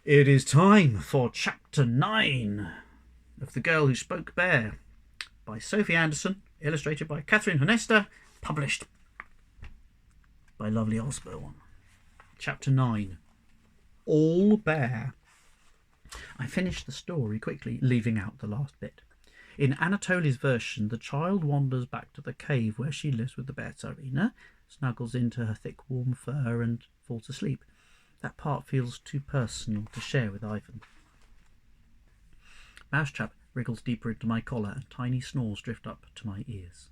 It is time for Chapter 9 of The Girl Who Spoke Bear by Sophie Anderson, illustrated by Kathrin Honesta, published by lovely Usborne. Chapter 9. All Bear. I finished the story quickly, leaving out the last bit. In Anatoly's version, the child wanders back to the cave where she lives with the bear Tsarina, snuggles into her thick warm fur and falls asleep. That part feels too personal to share with Ivan. Mousetrap wriggles deeper into my collar and tiny snores drift up to my ears.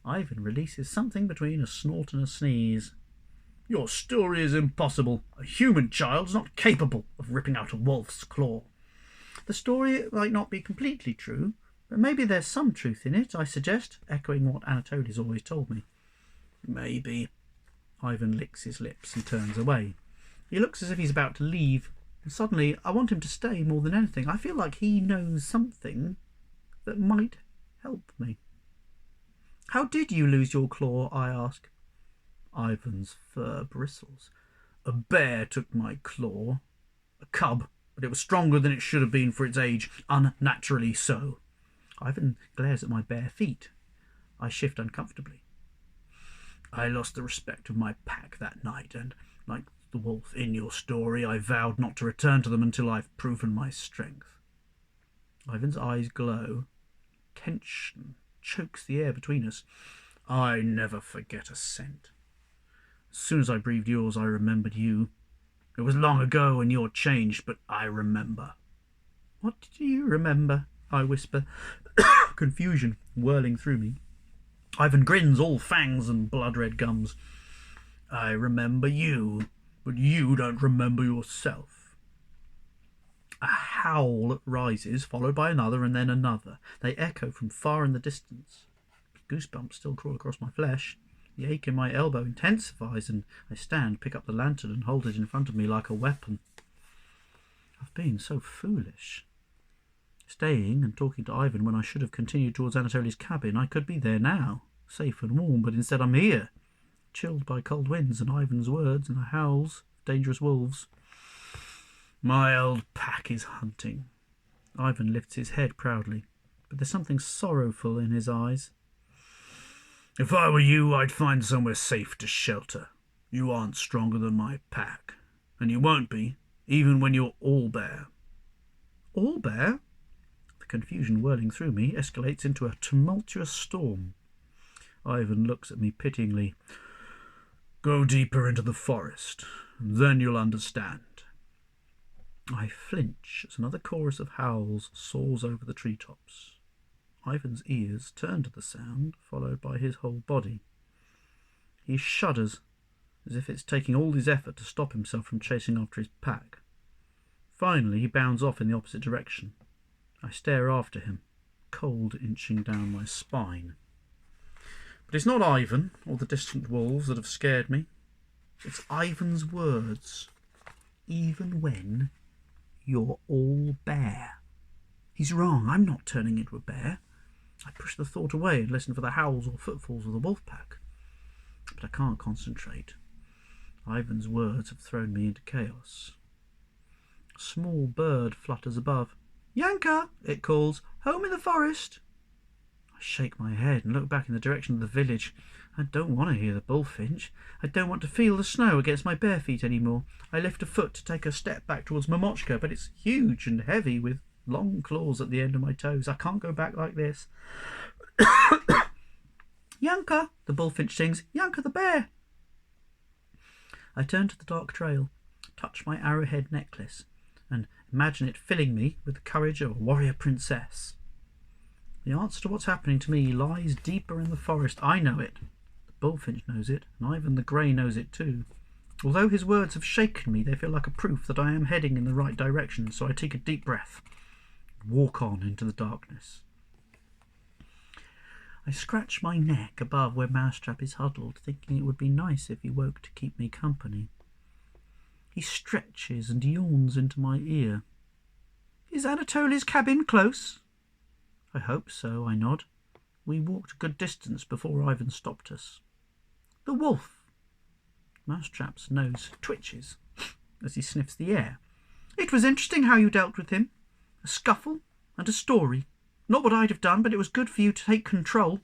Ivan releases something between a snort and a sneeze. Your story is impossible. A human child is not capable of ripping out a wolf's claw. The story might not be completely true, but maybe there's some truth in it, I suggest, echoing what Anatoly's always told me. Maybe. Ivan licks his lips and turns away. He looks as if he's about to leave, and suddenly I want him to stay more than anything. I feel like he knows something that might help me. How did you lose your claw? I ask. Ivan's fur bristles. A bear took my claw. A cub, but it was stronger than it should have been for its age, unnaturally so. Ivan glares at my bare feet. I shift uncomfortably. I lost the respect of my pack that night, and, like the wolf in your story, I vowed not to return to them until I've proven my strength. Ivan's eyes glow. Tension chokes the air between us. I never forget a scent. As soon as I breathed yours, I remembered you. It was long ago and you're changed, but I remember. What do you remember? I whisper, confusion whirling through me. Ivan grins, all fangs and blood-red gums. I remember you, but you don't remember yourself. A howl rises, followed by another and then another. They echo from far in the distance. Goosebumps still crawl across my flesh. The ache in my elbow intensifies, and I stand, pick up the lantern and hold it in front of me like a weapon. I've been so foolish. Staying and talking to Ivan when I should have continued towards Anatoly's cabin. I could be there now, safe and warm, but instead I'm here, chilled by cold winds and Ivan's words and the howls of dangerous wolves. My old pack is hunting. Ivan lifts his head proudly, but there's something sorrowful in his eyes. If I were you, I'd find somewhere safe to shelter. You aren't stronger than my pack, and you won't be, even when you're all bear. All bear? The confusion whirling through me escalates into a tumultuous storm. Ivan looks at me pityingly. Go deeper into the forest, and then you'll understand. I flinch as another chorus of howls soars over the treetops. Ivan's ears turn to the sound, followed by his whole body. He shudders, as if it's taking all his effort to stop himself from chasing after his pack. Finally, he bounds off in the opposite direction. I stare after him, cold inching down my spine. But it's not Ivan or the distant wolves that have scared me. It's Ivan's words. Even when you're all bear. He's wrong. I'm not turning into a bear. I push the thought away and listen for the howls or footfalls of the wolf pack. But I can't concentrate. Ivan's words have thrown me into chaos. A small bird flutters above. Yanka, it calls. Home in the forest. I shake my head and look back in the direction of the village. I don't want to hear the bullfinch. I don't want to feel the snow against my bare feet anymore. I lift a foot to take a step back towards Momochka, but it's huge and heavy with long claws at the end of my toes. I can't go back like this. Yanka, the bullfinch sings. Yanka the bear. I turn to the dark trail, touch my arrowhead necklace, and imagine it filling me with the courage of a warrior princess. The answer to what's happening to me lies deeper in the forest. I know it. The bullfinch knows it, and Ivan the Grey knows it too. Although his words have shaken me, they feel like a proof that I am heading in the right direction, so I take a deep breath and walk on into the darkness. I scratch my neck above where Mousetrap is huddled, thinking it would be nice if he woke to keep me company. He stretches and yawns into my ear. Is Anatoly's cabin close? I hope so, I nod. We walked a good distance before Ivan stopped us. The wolf. Mousetrap's nose twitches as he sniffs the air. It was interesting how you dealt with him. A scuffle and a story. Not what I'd have done, but it was good for you to take control.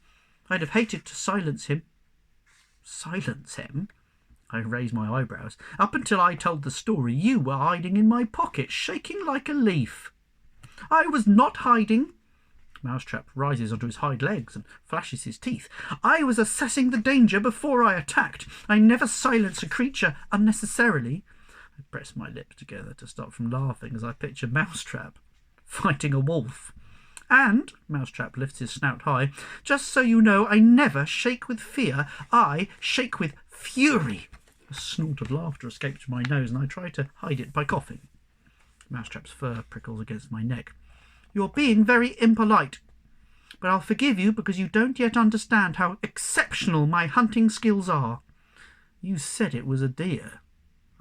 I'd have hated to silence him. Silence him? I raised my eyebrows. Up until I told the story, you were hiding in my pocket, shaking like a leaf. I was not hiding. Mousetrap rises onto his hind legs and flashes his teeth. I was assessing the danger before I attacked. I never silence a creature unnecessarily. I press my lips together to stop from laughing as I picture Mousetrap fighting a wolf. And, Mousetrap lifts his snout high, just so you know, I never shake with fear. I shake with fury. A snort of laughter escapes my nose, and I try to hide it by coughing. Mousetrap's fur prickles against my neck. You're being very impolite, but I'll forgive you because you don't yet understand how exceptional my hunting skills are. You said it was a deer.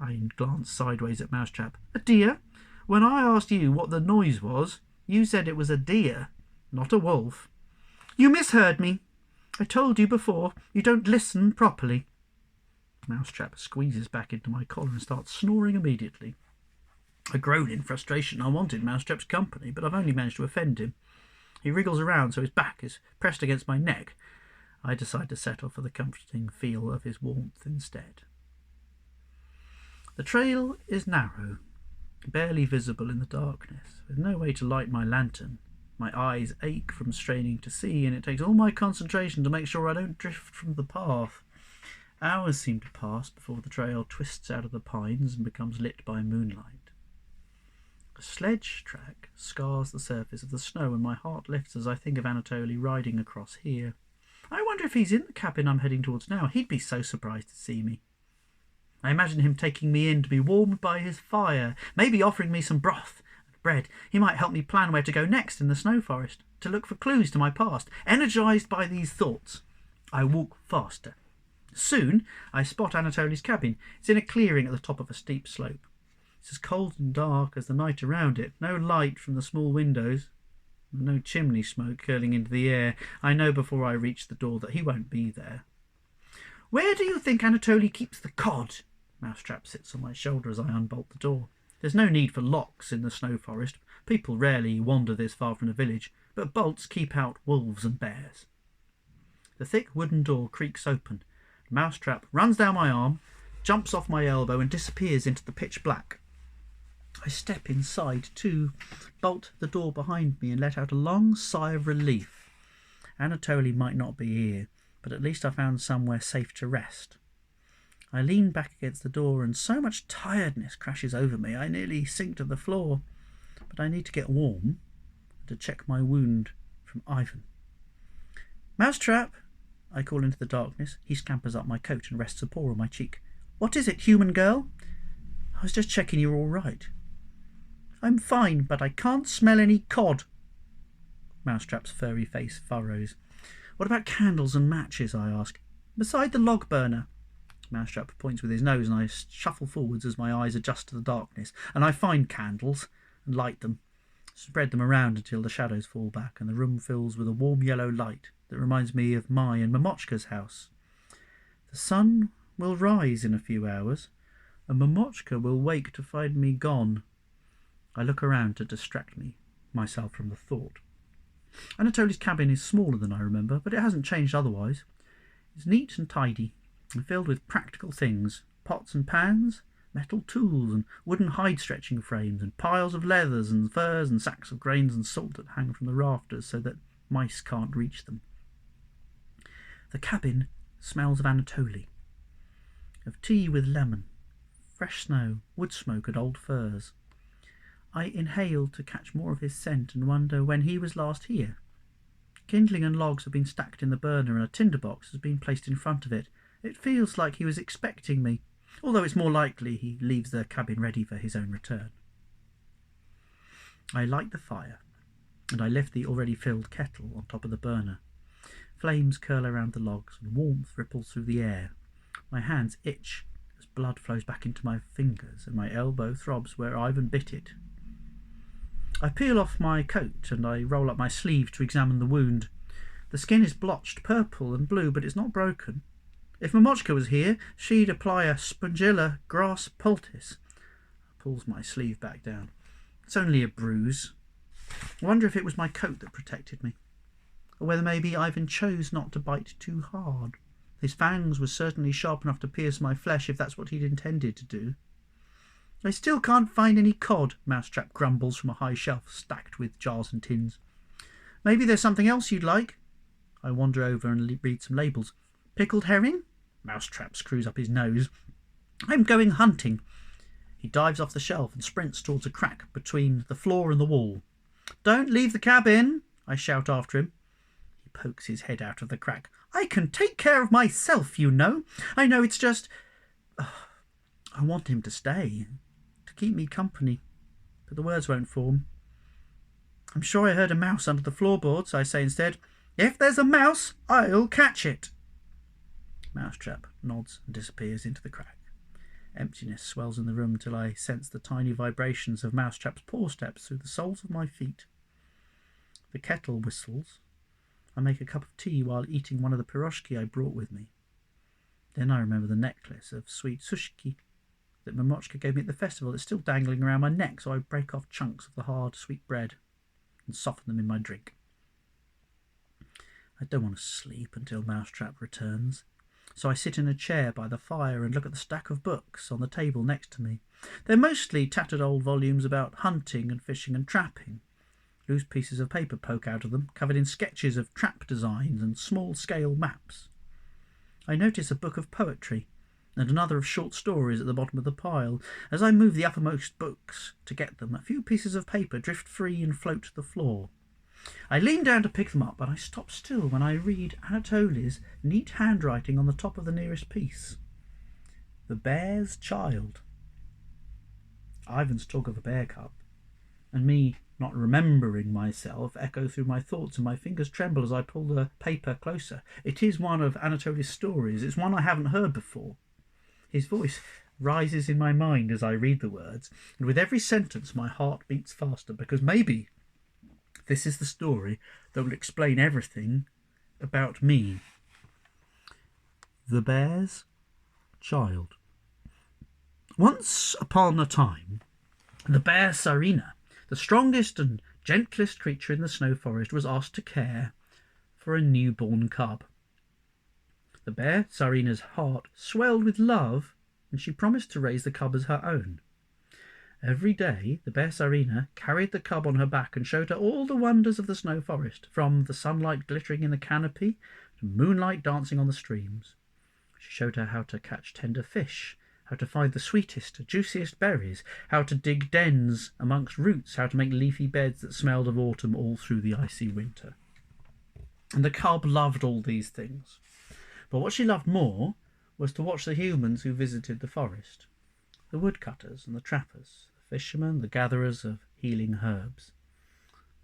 I glanced sideways at Mousetrap. A deer? When I asked you what the noise was, you said it was a deer, not a wolf. You misheard me. I told you before, you don't listen properly. Mousetrap squeezes back into my collar and starts snoring immediately. I groan in frustration. I wanted Mousetrap's company, but I've only managed to offend him. He wriggles around so his back is pressed against my neck. I decide to settle for the comforting feel of his warmth instead. The trail is narrow, barely visible in the darkness, with no way to light my lantern. My eyes ache from straining to see, and it takes all my concentration to make sure I don't drift from the path. Hours seem to pass before the trail twists out of the pines and becomes lit by moonlight. A sledge track scars the surface of the snow, and my heart lifts as I think of Anatoly riding across here. I wonder if he's in the cabin I'm heading towards now. He'd be so surprised to see me. I imagine him taking me in to be warmed by his fire, maybe offering me some broth and bread. He might help me plan where to go next in the snow forest, to look for clues to my past. Energised by these thoughts, I walk faster. Soon I spot Anatoly's cabin. It's in a clearing at the top of a steep slope. It's as cold and dark as the night around it. No light from the small windows, no chimney smoke curling into the air. I know before I reach the door that he won't be there. Where do you think Anatoly keeps the cod? Mousetrap sits on my shoulder as I unbolt the door. There's no need for locks in the snow forest. People rarely wander this far from the village, but bolts keep out wolves and bears. The thick wooden door creaks open. Mousetrap runs down my arm, jumps off my elbow and disappears into the pitch black. I step inside too, bolt the door behind me and let out a long sigh of relief. Anatoly might not be here, but at least I found somewhere safe to rest. I lean back against the door and so much tiredness crashes over me I nearly sink to the floor. But I need to get warm and to check my wound from Ivan. Mousetrap! I call into the darkness. He scampers up my coat and rests a paw on my cheek. What is it, human girl? I was just checking you're all right. I'm fine, but I can't smell any cod. Mousetrap's furry face furrows. What about candles and matches? I ask. Beside the log burner. Mousetrap points with his nose, and I shuffle forwards as my eyes adjust to the darkness, and I find candles and light them, spread them around until the shadows fall back and the room fills with a warm yellow light that reminds me of my and Mamochka's house. The sun will rise in a few hours, and Mamochka will wake to find me gone. I look around to distract myself from the thought. Anatoly's cabin is smaller than I remember, but it hasn't changed otherwise. It's neat and tidy, and filled with practical things, pots and pans, metal tools and wooden hide-stretching frames, and piles of leathers and furs and sacks of grains and salt that hang from the rafters so that mice can't reach them. The cabin smells of Anatoly, of tea with lemon, fresh snow, wood smoke and old furs. I inhale to catch more of his scent and wonder when he was last here. Kindling and logs have been stacked in the burner and a tinderbox has been placed in front of it. It feels like he was expecting me, although it's more likely he leaves the cabin ready for his own return. I light the fire, and I lift the already filled kettle on top of the burner. Flames curl around the logs, and warmth ripples through the air. My hands itch as blood flows back into my fingers, and my elbow throbs where Ivan bit it. I peel off my coat, and I roll up my sleeve to examine the wound. The skin is blotched purple and blue, but it's not broken. If Mamochka was here, she'd apply a spongilla grass poultice. I pulls my sleeve back down. It's only a bruise. I wonder if it was my coat that protected me, or whether maybe Ivan chose not to bite too hard. His fangs were certainly sharp enough to pierce my flesh if that's what he'd intended to do. I still can't find any cod, Mousetrap grumbles from a high shelf stacked with jars and tins. Maybe there's something else you'd like? I wander over and read some labels. Pickled herring? Mousetrap screws up his nose. I'm going hunting. He dives off the shelf and sprints towards a crack between the floor and the wall. Don't leave the cabin, I shout after him. He pokes his head out of the crack. I can take care of myself, you know. I know, it's just... I want him to stay, to keep me company, but the words won't form. I'm sure I heard a mouse under the floorboards, I say instead. If there's a mouse, I'll catch it. Mousetrap nods and disappears into the crack. Emptiness swells in the room till I sense the tiny vibrations of Mousetrap's paw steps through the soles of my feet. The kettle whistles. I make a cup of tea while eating one of the piroshki I brought with me. Then I remember the necklace of sweet sushki that Mamochka gave me at the festival. It's still dangling around my neck, so I break off chunks of the hard, sweet bread and soften them in my drink. I don't want to sleep until Mousetrap returns, so I sit in a chair by the fire and look at the stack of books on the table next to me. They're mostly tattered old volumes about hunting and fishing and trapping. Loose pieces of paper poke out of them, covered in sketches of trap designs and small-scale maps. I notice a book of poetry and another of short stories at the bottom of the pile. As I move the uppermost books to get them, a few pieces of paper drift free and float to the floor. I lean down to pick them up, but I stop still when I read Anatoly's neat handwriting on the top of the nearest piece. The Bear's Child. Ivan's talk of a bear cub, and me not remembering myself, echo through my thoughts, and my fingers tremble as I pull the paper closer. It is one of Anatoly's stories. It's one I haven't heard before. His voice rises in my mind as I read the words, and with every sentence my heart beats faster, because maybe this is the story that will explain everything about me. The Bear's Child. Once upon a time, the bear Tsarina, the strongest and gentlest creature in the snow forest, was asked to care for a newborn cub. The bear Tsarina's heart swelled with love, and she promised to raise the cub as her own. Every day the bear Tsarina carried the cub on her back and showed her all the wonders of the snow forest, from the sunlight glittering in the canopy to moonlight dancing on the streams. She showed her how to catch tender fish, how to find the sweetest, juiciest berries, how to dig dens amongst roots, how to make leafy beds that smelled of autumn all through the icy winter. And the cub loved all these things. But what she loved more was to watch the humans who visited the forest, the woodcutters and the trappers, the fishermen, the gatherers of healing herbs.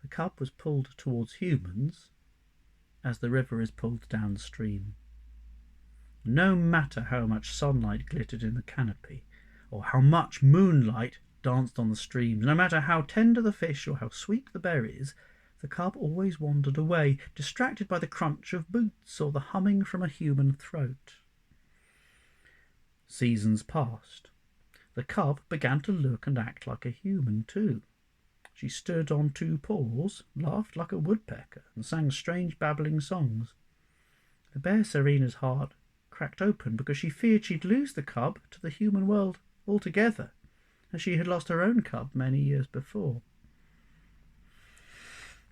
The cub was pulled towards humans as the river is pulled downstream. No matter how much sunlight glittered in the canopy, or how much moonlight danced on the streams, no matter how tender the fish or how sweet the berries, the cub always wandered away, distracted by the crunch of boots or the humming from a human throat. Seasons passed. The cub began to look and act like a human too. She stood on two paws, laughed like a woodpecker, and sang strange babbling songs. The bear Tsarina's heart cracked open because she feared she'd lose the cub to the human world altogether, as she had lost her own cub many years before.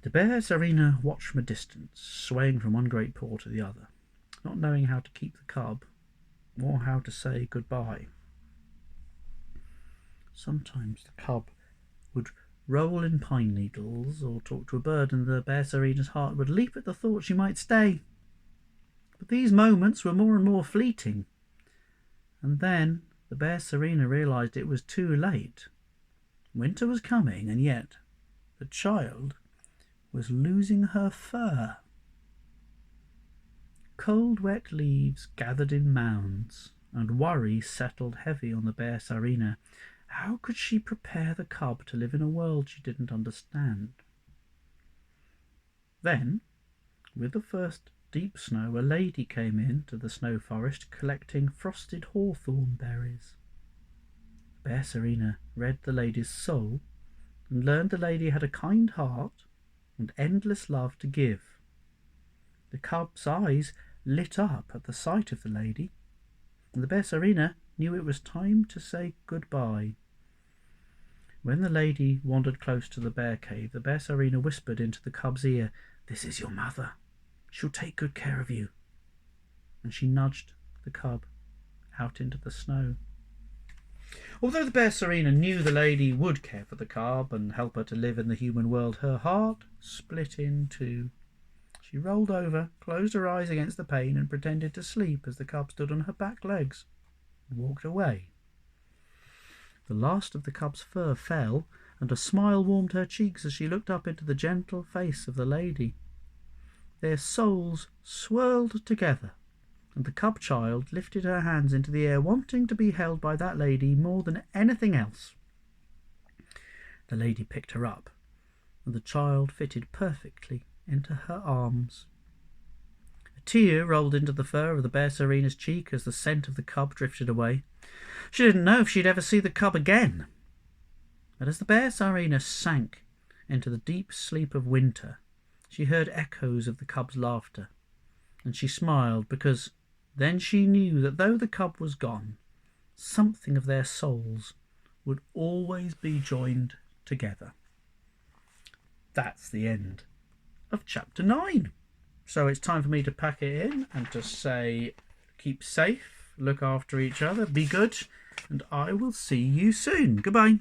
The bear Tsarina watched from a distance, swaying from one great paw to the other, not knowing how to keep the cub or how to say goodbye. Sometimes the cub would roll in pine needles or talk to a bird, and the bear Tsarina's heart would leap at the thought she might stay. But these moments were more and more fleeting, and then the bear Tsarina realised it was too late. Winter was coming, and yet the child was losing her fur. Cold, wet leaves gathered in mounds, and worry settled heavy on the bear Tsarina. How could she prepare the cub to live in a world she didn't understand? Then, with the first deep snow, a lady came in to the snow forest collecting frosted hawthorn berries. The Bear Serena read the lady's soul and learned the lady had a kind heart and endless love to give. The cub's eyes lit up at the sight of the lady, and the Bear Serena knew it was time to say goodbye. When the lady wandered close to the bear cave, the Bear Serena whispered into the cub's ear, "This is your mother. She'll take good care of you." And she nudged the cub out into the snow. Although the Bear Serena knew the lady would care for the cub and help her to live in the human world, her heart split in two. She rolled over, closed her eyes against the pain, and pretended to sleep as the cub stood on her back legs and walked away. The last of the cub's fur fell, and a smile warmed her cheeks as she looked up into the gentle face of the lady. Their souls swirled together, and the cub child lifted her hands into the air, wanting to be held by that lady more than anything else. The lady picked her up, and the child fitted perfectly into her arms. A tear rolled into the fur of the Bear Serena's cheek as the scent of the cub drifted away. She didn't know if she'd ever see the cub again. But as the Bear Serena sank into the deep sleep of winter, she heard echoes of the cub's laughter, and she smiled, because then she knew that though the cub was gone, something of their souls would always be joined together. That's the end of chapter 9. So it's time for me to pack it in and to say, keep safe, look after each other, be good, and I will see you soon. Goodbye.